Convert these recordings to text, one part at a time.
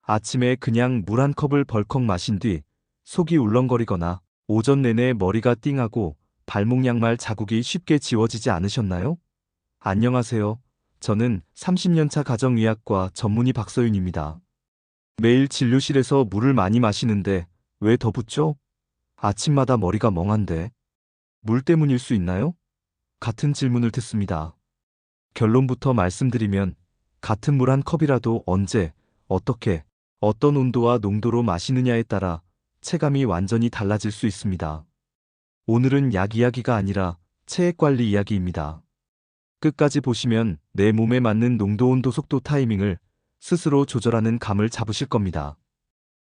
아침에 그냥 물 한 컵을 벌컥 마신 뒤 속이 울렁거리거나 오전 내내 머리가 띵하고 발목 양말 자국이 쉽게 지워지지 않으셨나요? 안녕하세요. 저는 30년차 가정의학과 전문의 박서윤입니다. 매일 진료실에서 물을 많이 마시는데 왜 더 붓죠? 아침마다 머리가 멍한데 물 때문일 수 있나요? 같은 질문을 듣습니다. 결론부터 말씀드리면 같은 물 한 컵이라도 언제, 어떻게, 어떤 온도와 농도로 마시느냐에 따라 체감이 완전히 달라질 수 있습니다. 오늘은 약 이야기가 아니라 체액 관리 이야기입니다. 끝까지 보시면 내 몸에 맞는 농도, 온도, 속도, 타이밍을 스스로 조절하는 감을 잡으실 겁니다.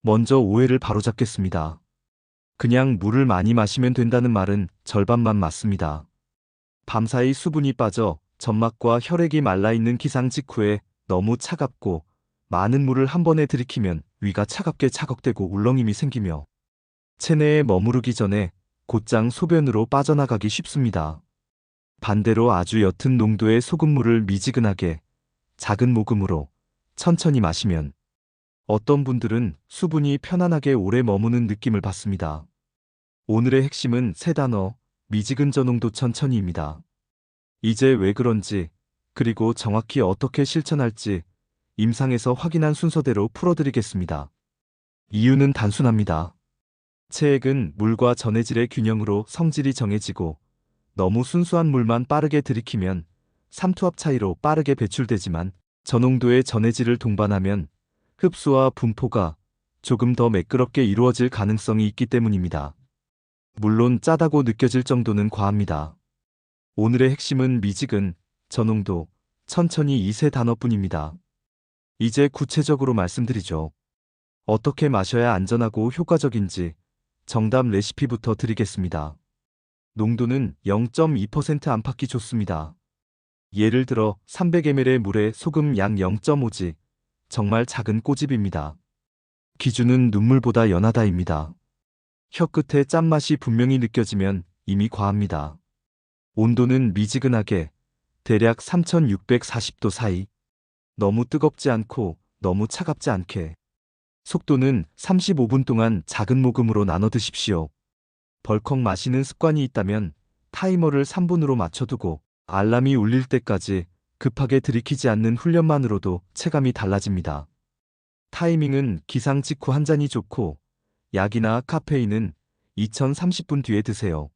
먼저 오해를 바로잡겠습니다. 그냥 물을 많이 마시면 된다는 말은 절반만 맞습니다. 밤사이 수분이 빠져 점막과 혈액이 말라있는 기상 직후에 너무 차갑고 많은 물을 한 번에 들이키면 위가 차갑게 자극되고 울렁임이 생기며 체내에 머무르기 전에 곧장 소변으로 빠져나가기 쉽습니다. 반대로 아주 옅은 농도의 소금물을 미지근하게 작은 모금으로 천천히 마시면 어떤 분들은 수분이 편안하게 오래 머무는 느낌을 받습니다. 오늘의 핵심은 세 단어, 미지근 저농도 천천히입니다. 이제 왜 그런지, 그리고 정확히 어떻게 실천할지 임상에서 확인한 순서대로 풀어드리겠습니다. 이유는 단순합니다. 체액은 물과 전해질의 균형으로 성질이 정해지고 너무 순수한 물만 빠르게 들이키면 삼투압 차이로 빠르게 배출되지만 저농도의 전해질을 동반하면 흡수와 분포가 조금 더 매끄럽게 이루어질 가능성이 있기 때문입니다. 물론 짜다고 느껴질 정도는 과합니다. 오늘의 핵심은 미지근, 저농도, 천천히 이 세 단어뿐입니다. 이제 구체적으로 말씀드리죠. 어떻게 마셔야 안전하고 효과적인지 정답 레시피부터 드리겠습니다. 농도는 0.2% 안팎이 좋습니다. 예를 들어 300ml의 물에 소금 양 0.5지, 정말 작은 꼬집입니다. 기준은 눈물보다 연하다입니다. 혀끝에 짠맛이 분명히 느껴지면 이미 과합니다. 온도는 미지근하게 대략 3640도 사이. 너무 뜨겁지 않고 너무 차갑지 않게. 속도는 35분 동안 작은 모금으로 나눠 드십시오. 벌컥 마시는 습관이 있다면 타이머를 3분으로 맞춰두고 알람이 울릴 때까지 급하게 들이키지 않는 훈련만으로도 체감이 달라집니다. 타이밍은 기상 직후 한 잔이 좋고 약이나 카페인은 2030분 뒤에 드세요.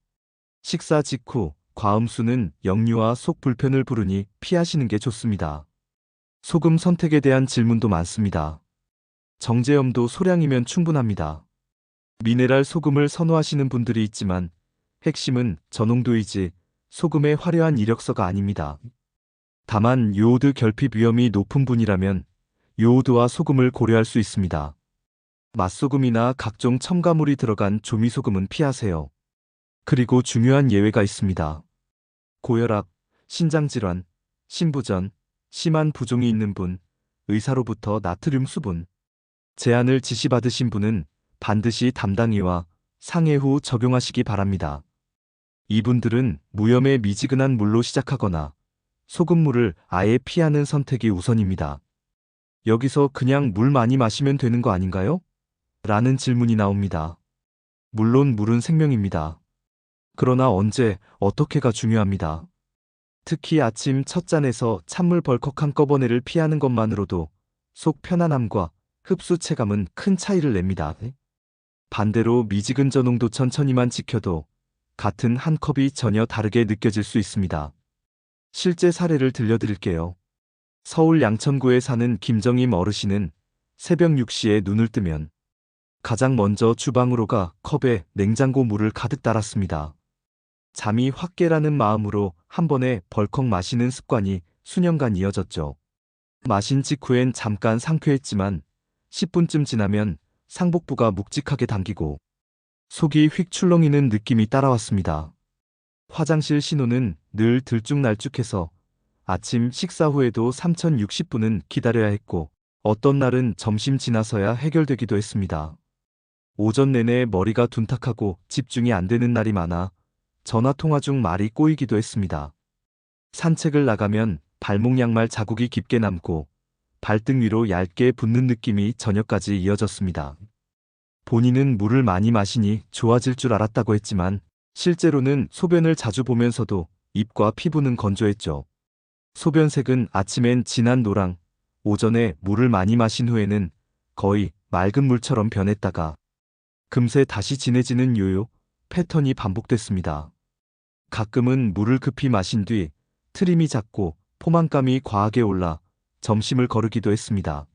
식사 직후 과음수는 역류와 속 불편을 부르니 피하시는 게 좋습니다. 소금 선택에 대한 질문도 많습니다. 정제염도 소량이면 충분합니다. 미네랄 소금을 선호하시는 분들이 있지만 핵심은 저농도이지 소금의 화려한 이력서가 아닙니다. 다만 요오드 결핍 위험이 높은 분이라면 요오드와 소금을 고려할 수 있습니다. 맛소금이나 각종 첨가물이 들어간 조미소금은 피하세요. 그리고 중요한 예외가 있습니다. 고혈압, 신장질환, 신부전, 심한 부종이 있는 분, 의사로부터 나트륨 수분 제한을 지시받으신 분은 반드시 담당의와 상의 후 적용하시기 바랍니다. 이분들은 무염의 미지근한 물로 시작하거나 소금물을 아예 피하는 선택이 우선입니다. 여기서 그냥 물 많이 마시면 되는 거 아닌가요? 라는 질문이 나옵니다. 물론 물은 생명입니다. 그러나 언제, 어떻게가 중요합니다. 특히 아침 첫 잔에서 찬물 벌컥 한꺼번에를 피하는 것만으로도 속 편안함과 흡수 체감은 큰 차이를 냅니다. 반대로 미지근 저농도 천천히만 지켜도 같은 한 컵이 전혀 다르게 느껴질 수 있습니다. 실제 사례를 들려드릴게요. 서울 양천구에 사는 김정임 어르신은 새벽 6시에 눈을 뜨면 가장 먼저 주방으로 가 컵에 냉장고 물을 가득 따랐습니다. 잠이 확 깨라는 마음으로 한 번에 벌컥 마시는 습관이 수년간 이어졌죠. 마신 직후엔 잠깐 상쾌했지만 10분쯤 지나면 상복부가 묵직하게 당기고 속이 휙 출렁이는 느낌이 따라왔습니다. 화장실 신호는 늘 들쭉날쭉해서 아침 식사 후에도 3060분은 기다려야 했고 어떤 날은 점심 지나서야 해결되기도 했습니다. 오전 내내 머리가 둔탁하고 집중이 안 되는 날이 많아 전화통화 중 말이 꼬이기도 했습니다. 산책을 나가면 발목 양말 자국이 깊게 남고 발등 위로 얇게 붓는 느낌이 저녁까지 이어졌습니다. 본인은 물을 많이 마시니 좋아질 줄 알았다고 했지만 실제로는 소변을 자주 보면서도 입과 피부는 건조했죠. 소변색은 아침엔 진한 노랑, 오전에 물을 많이 마신 후에는 거의 맑은 물처럼 변했다가 금세 다시 진해지는 요요 패턴이 반복됐습니다. 가끔은 물을 급히 마신 뒤 트림이 작고 포만감이 과하게 올라 점심을 거르기도 했습니다.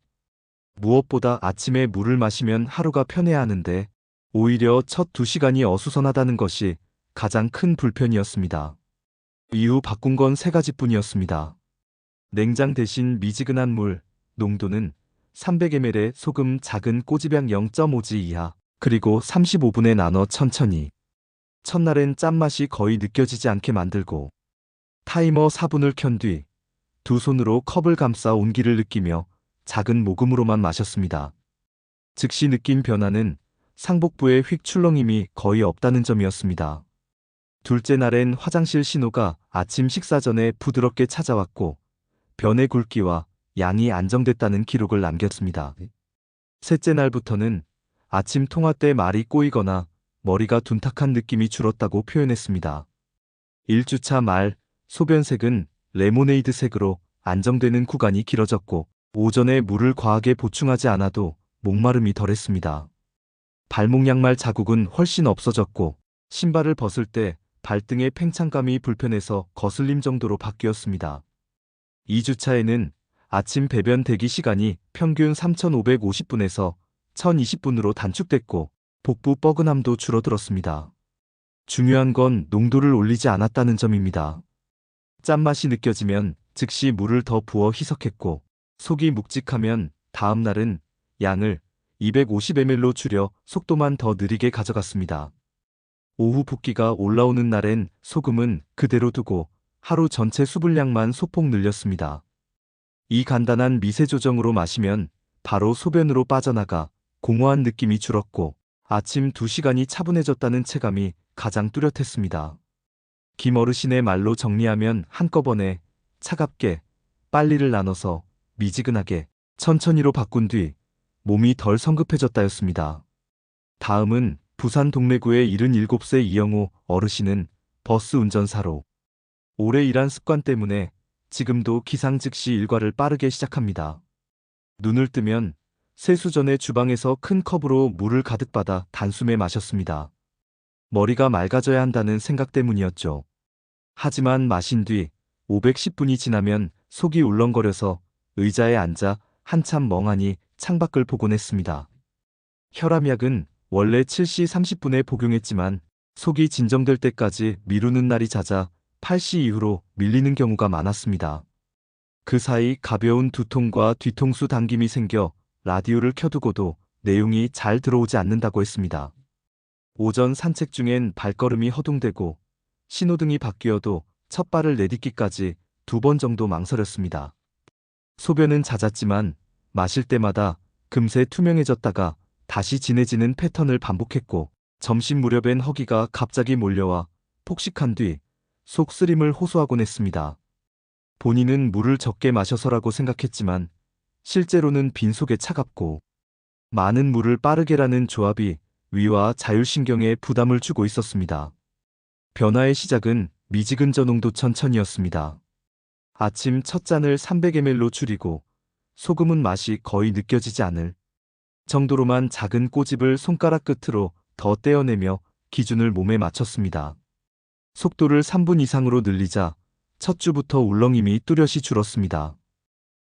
무엇보다 아침에 물을 마시면 하루가 편해야 하는데 오히려 첫 2시간이 어수선하다는 것이 가장 큰 불편이었습니다. 이후 바꾼 건 3가지뿐이었습니다. 냉장 대신 미지근한 물, 농도는 300ml에 소금 작은 꼬집약 0.5지 이하, 그리고 35분에 나눠 천천히. 첫날엔 짠맛이 거의 느껴지지 않게 만들고 타이머 4분을 켠 뒤 두 손으로 컵을 감싸 온기를 느끼며 작은 모금으로만 마셨습니다. 즉시 느낀 변화는 상복부의 휙 출렁임이 거의 없다는 점이었습니다. 둘째 날엔 화장실 신호가 아침 식사 전에 부드럽게 찾아왔고 변의 굵기와 양이 안정됐다는 기록을 남겼습니다. 셋째 날부터는 아침 통화 때 말이 꼬이거나 머리가 둔탁한 느낌이 줄었다고 표현했습니다. 1주차 말 소변색은 레모네이드 색으로 안정되는 구간이 길어졌고 오전에 물을 과하게 보충하지 않아도 목마름이 덜했습니다. 발목 양말 자국은 훨씬 없어졌고 신발을 벗을 때 발등의 팽창감이 불편해서 거슬림 정도로 바뀌었습니다. 2주차에는 아침 배변 대기 시간이 평균 3,550분에서 1,020분으로 단축됐고 복부 뻐근함도 줄어들었습니다. 중요한 건 농도를 올리지 않았다는 점입니다. 짠맛이 느껴지면 즉시 물을 더 부어 희석했고 속이 묵직하면 다음 날은 양을 250ml로 줄여 속도만 더 느리게 가져갔습니다. 오후 붓기가 올라오는 날엔 소금은 그대로 두고 하루 전체 수분량만 소폭 늘렸습니다. 이 간단한 미세 조정으로 마시면 바로 소변으로 빠져나가 공허한 느낌이 줄었고 아침 2시간이 차분해졌다는 체감이 가장 뚜렷했습니다. 김 어르신의 말로 정리하면 한꺼번에 차갑게 빨리를 나눠서 미지근하게 천천히로 바꾼 뒤 몸이 덜 성급해졌다였습니다. 다음은 부산 동래구의 77세 이영호 어르신은 버스 운전사로 오래 일한 습관 때문에 지금도 기상 즉시 일과를 빠르게 시작합니다. 눈을 뜨면 세수 전에 주방에서 큰 컵으로 물을 가득 받아 단숨에 마셨습니다. 머리가 맑아져야 한다는 생각 때문이었죠. 하지만 마신 뒤 510분이 지나면 속이 울렁거려서 의자에 앉아 한참 멍하니 창밖을 보곤 했습니다. 혈압약은 원래 7시 30분에 복용했지만 속이 진정될 때까지 미루는 날이 잦아 8시 이후로 밀리는 경우가 많았습니다. 그 사이 가벼운 두통과 뒤통수 당김이 생겨 라디오를 켜두고도 내용이 잘 들어오지 않는다고 했습니다. 오전 산책 중엔 발걸음이 허둥대고 신호등이 바뀌어도 첫 발을 내딛기까지 2번 정도 망설였습니다. 소변은 잦았지만 마실 때마다 금세 투명해졌다가 다시 진해지는 패턴을 반복했고 점심 무렵엔 허기가 갑자기 몰려와 폭식한 뒤 속 쓰림을 호소하곤 했습니다. 본인은 물을 적게 마셔서라고 생각했지만 실제로는 빈속에 차갑고 많은 물을 빠르게라는 조합이 위와 자율신경에 부담을 주고 있었습니다. 변화의 시작은 미지근 저농도 천천히였습니다. 아침 첫 잔을 300ml로 줄이고 소금은 맛이 거의 느껴지지 않을 정도로만 작은 꼬집을 손가락 끝으로 더 떼어내며 기준을 몸에 맞췄습니다. 속도를 3분 이상으로 늘리자 첫 주부터 울렁임이 뚜렷이 줄었습니다.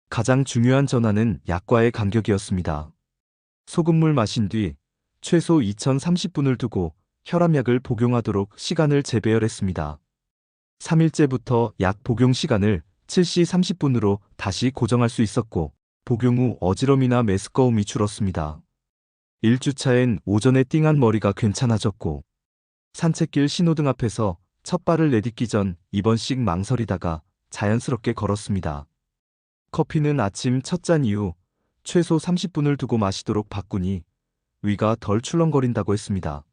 가장 중요한 전환은 약과의 간격이었습니다. 소금물 마신 뒤 최소 2030분을 두고 혈압약을 복용하도록 시간을 재배열했습니다. 3일째부터 약 복용 시간을 7시 30분으로 다시 고정할 수 있었고 복용 후 어지럼이나 메스꺼움이 줄었습니다. 1주차엔 오전에 띵한 머리가 괜찮아졌고 산책길 신호등 앞에서 첫 발을 내딛기 전 2번씩 망설이다가 자연스럽게 걸었습니다. 커피는 아침 첫 잔 이후 최소 30분을 두고 마시도록 바꾸니 위가 덜 출렁거린다고 했습니다.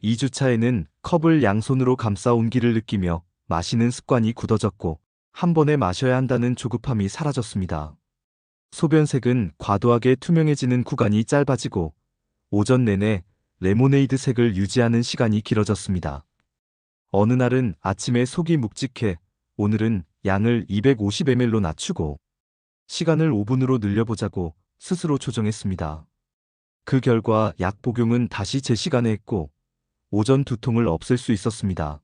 2주차에는 컵을 양손으로 감싸 온기를 느끼며 마시는 습관이 굳어졌고 한 번에 마셔야 한다는 조급함이 사라졌습니다. 소변색은 과도하게 투명해지는 구간이 짧아지고 오전 내내 레모네이드 색을 유지하는 시간이 길어졌습니다. 어느 날은 아침에 속이 묵직해 오늘은 양을 250ml로 낮추고 시간을 5분으로 늘려보자고 스스로 조정했습니다. 그 결과 약 복용은 다시 제 시간에 했고 오전 두통을 없앨 수 있었습니다.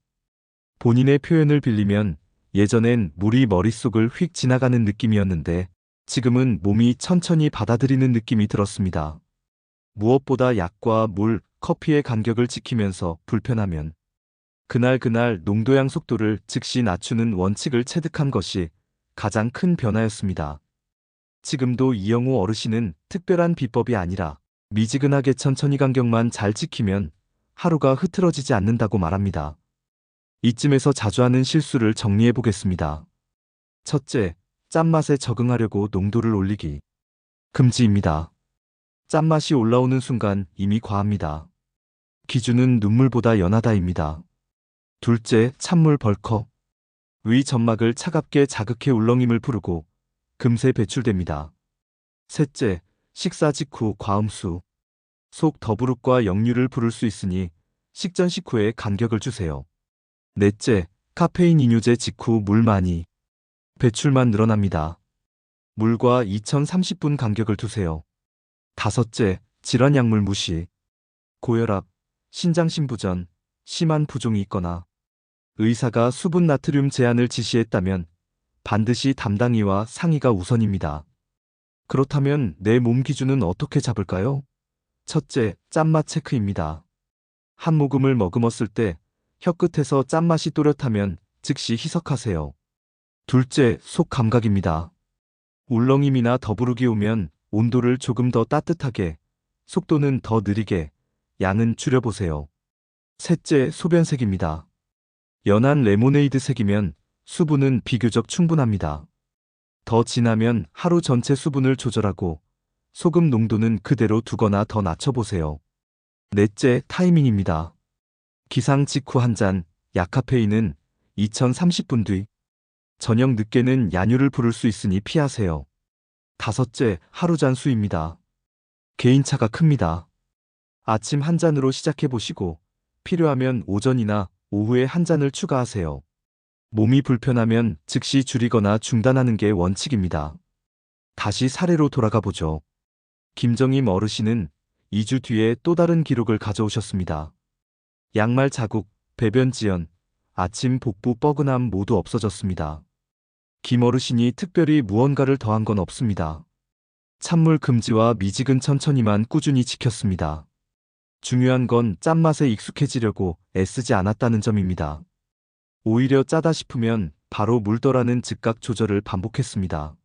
본인의 표현을 빌리면 예전엔 물이 머릿속을 휙 지나가는 느낌이었는데 지금은 몸이 천천히 받아들이는 느낌이 들었습니다. 무엇보다 약과 물, 커피의 간격을 지키면서 불편하면 그날 농도양 속도를 즉시 낮추는 원칙을 체득한 것이 가장 큰 변화였습니다. 지금도 이영호 어르신은 특별한 비법이 아니라 미지근하게 천천히 간격만 잘 지키면 하루가 흐트러지지 않는다고 말합니다. 이쯤에서 자주 하는 실수를 정리해 보겠습니다. 첫째, 짠맛에 적응하려고 농도를 올리기. 금지입니다. 짠맛이 올라오는 순간 이미 과합니다. 기준은 눈물보다 연하다입니다. 둘째, 찬물 벌컥. 위 점막을 차갑게 자극해 울렁임을 부르고 금세 배출됩니다. 셋째, 식사 직후 과음수. 속 더부룩과 역류를 부를 수 있으니 식전 식후에 간격을 주세요. 넷째, 카페인 이뇨제 직후 물 많이. 배출만 늘어납니다. 물과 2030분 간격을 두세요. 다섯째, 질환 약물 무시. 고혈압, 신장신부전, 심한 부종이 있거나 의사가 수분 나트륨 제한을 지시했다면 반드시 담당의와 상의가 우선입니다. 그렇다면 내 몸 기준은 어떻게 잡을까요? 첫째, 짠맛 체크입니다. 한 모금을 머금었을 때 혀끝에서 짠맛이 또렷하면 즉시 희석하세요. 둘째, 속 감각입니다. 울렁임이나 더부룩이 오면 온도를 조금 더 따뜻하게, 속도는 더 느리게, 양은 줄여보세요. 셋째, 소변색입니다. 연한 레모네이드 색이면 수분은 비교적 충분합니다. 더 진하면 하루 전체 수분을 조절하고 소금 농도는 그대로 두거나 더 낮춰보세요. 넷째, 타이밍입니다. 기상 직후 한 잔, 약카페인은 2030분 뒤, 저녁 늦게는 야뇨를 부를 수 있으니 피하세요. 다섯째, 하루 잔 수입니다. 개인차가 큽니다. 아침 한 잔으로 시작해보시고 필요하면 오전이나 오후에 한 잔을 추가하세요. 몸이 불편하면 즉시 줄이거나 중단하는 게 원칙입니다. 다시 사례로 돌아가 보죠. 김정임 어르신은 2주 뒤에 또 다른 기록을 가져오셨습니다. 양말 자국, 배변 지연, 아침 복부 뻐근함 모두 없어졌습니다. 김 어르신이 특별히 무언가를 더한 건 없습니다. 찬물 금지와 미지근 천천히만 꾸준히 지켰습니다. 중요한 건 짠맛에 익숙해지려고 애쓰지 않았다는 점입니다. 오히려 짜다 싶으면 바로 물더라는 즉각 조절을 반복했습니다.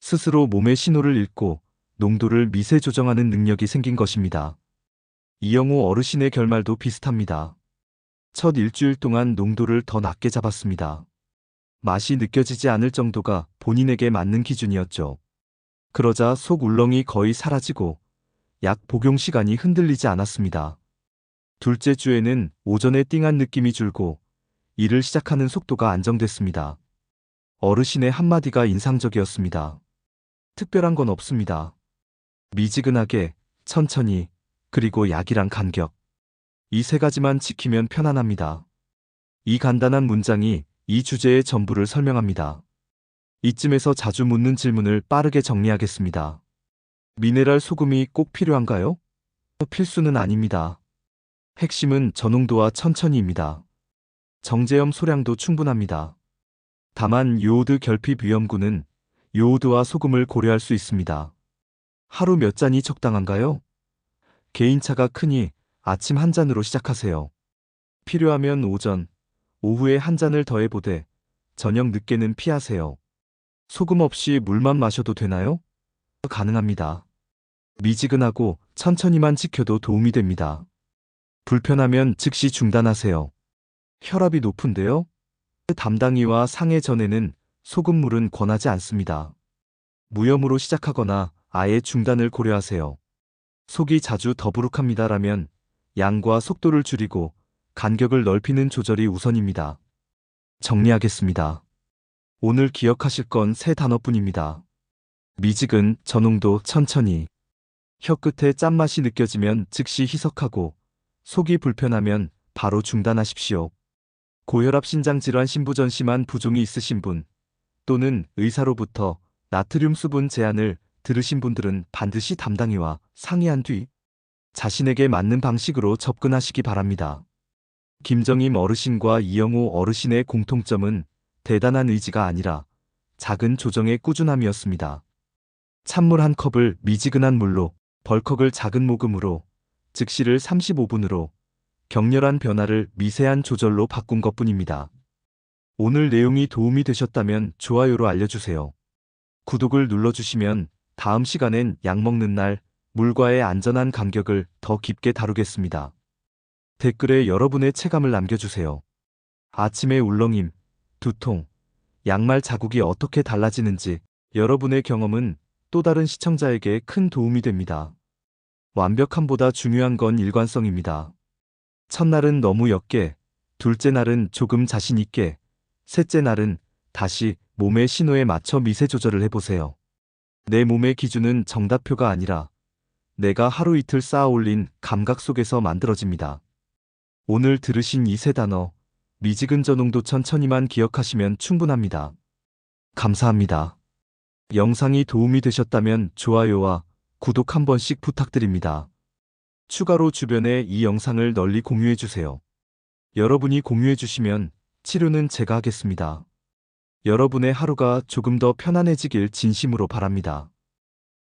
스스로 몸의 신호를 읽고 농도를 미세 조정하는 능력이 생긴 것입니다. 이영호 어르신의 결말도 비슷합니다. 첫 일주일 동안 농도를 더 낮게 잡았습니다. 맛이 느껴지지 않을 정도가 본인에게 맞는 기준이었죠. 그러자 속 울렁이 거의 사라지고 약 복용 시간이 흔들리지 않았습니다. 둘째 주에는 오전에 띵한 느낌이 줄고 일을 시작하는 속도가 안정됐습니다. 어르신의 한마디가 인상적이었습니다. 특별한 건 없습니다. 미지근하게, 천천히, 그리고 약이랑 간격. 이 세 가지만 지키면 편안합니다. 이 간단한 문장이 이 주제의 전부를 설명합니다. 이쯤에서 자주 묻는 질문을 빠르게 정리하겠습니다. 미네랄 소금이 꼭 필요한가요? 필수는 아닙니다. 핵심은 저농도와 천천히입니다. 정제염 소량도 충분합니다. 다만 요오드 결핍 위험군은 요오드와 소금을 고려할 수 있습니다. 하루 몇 잔이 적당한가요? 개인차가 크니 아침 한 잔으로 시작하세요. 필요하면 오전, 오후에 한 잔을 더해보되 저녁 늦게는 피하세요. 소금 없이 물만 마셔도 되나요? 가능합니다. 미지근하고 천천히만 지켜도 도움이 됩니다. 불편하면 즉시 중단하세요. 혈압이 높은데요? 담당의와 상의 전에는 소금물은 권하지 않습니다. 무염으로 시작하거나 아예 중단을 고려하세요. 속이 자주 더부룩합니다라면 양과 속도를 줄이고 간격을 넓히는 조절이 우선입니다. 정리하겠습니다. 오늘 기억하실 건 세 단어뿐입니다. 미지근 전홍도 천천히. 혀 끝에 짠맛이 느껴지면 즉시 희석하고 속이 불편하면 바로 중단하십시오. 고혈압 신장 질환 신부전 심한 부종이 있으신 분 또는 의사로부터 나트륨 수분 제한을 들으신 분들은 반드시 담당의와 상의한 뒤 자신에게 맞는 방식으로 접근하시기 바랍니다. 김정임 어르신과 이영호 어르신의 공통점은 대단한 의지가 아니라 작은 조정의 꾸준함이었습니다. 찬물 한 컵을 미지근한 물로, 벌컥을 작은 모금으로, 즉시를 35분으로 격렬한 변화를 미세한 조절로 바꾼 것뿐입니다. 오늘 내용이 도움이 되셨다면 좋아요로 알려주세요. 구독을 눌러주시면 다음 시간엔 약 먹는 날, 물과의 안전한 간격을 더 깊게 다루겠습니다. 댓글에 여러분의 체감을 남겨주세요. 아침에 울렁임, 두통, 양말 자국이 어떻게 달라지는지 여러분의 경험은 또 다른 시청자에게 큰 도움이 됩니다. 완벽함보다 중요한 건 일관성입니다. 첫날은 너무 옅게, 둘째 날은 조금 자신 있게, 셋째 날은 다시 몸의 신호에 맞춰 미세 조절을 해보세요. 내 몸의 기준은 정답표가 아니라 내가 하루 이틀 쌓아 올린 감각 속에서 만들어집니다. 오늘 들으신 이 세 단어, 미지근 전홍도 천천히만 기억하시면 충분합니다. 감사합니다. 영상이 도움이 되셨다면 좋아요와 구독 한 번씩 부탁드립니다. 추가로 주변에 이 영상을 널리 공유해주세요. 여러분이 공유해주시면 치료는 제가 하겠습니다. 여러분의 하루가 조금 더 편안해지길 진심으로 바랍니다.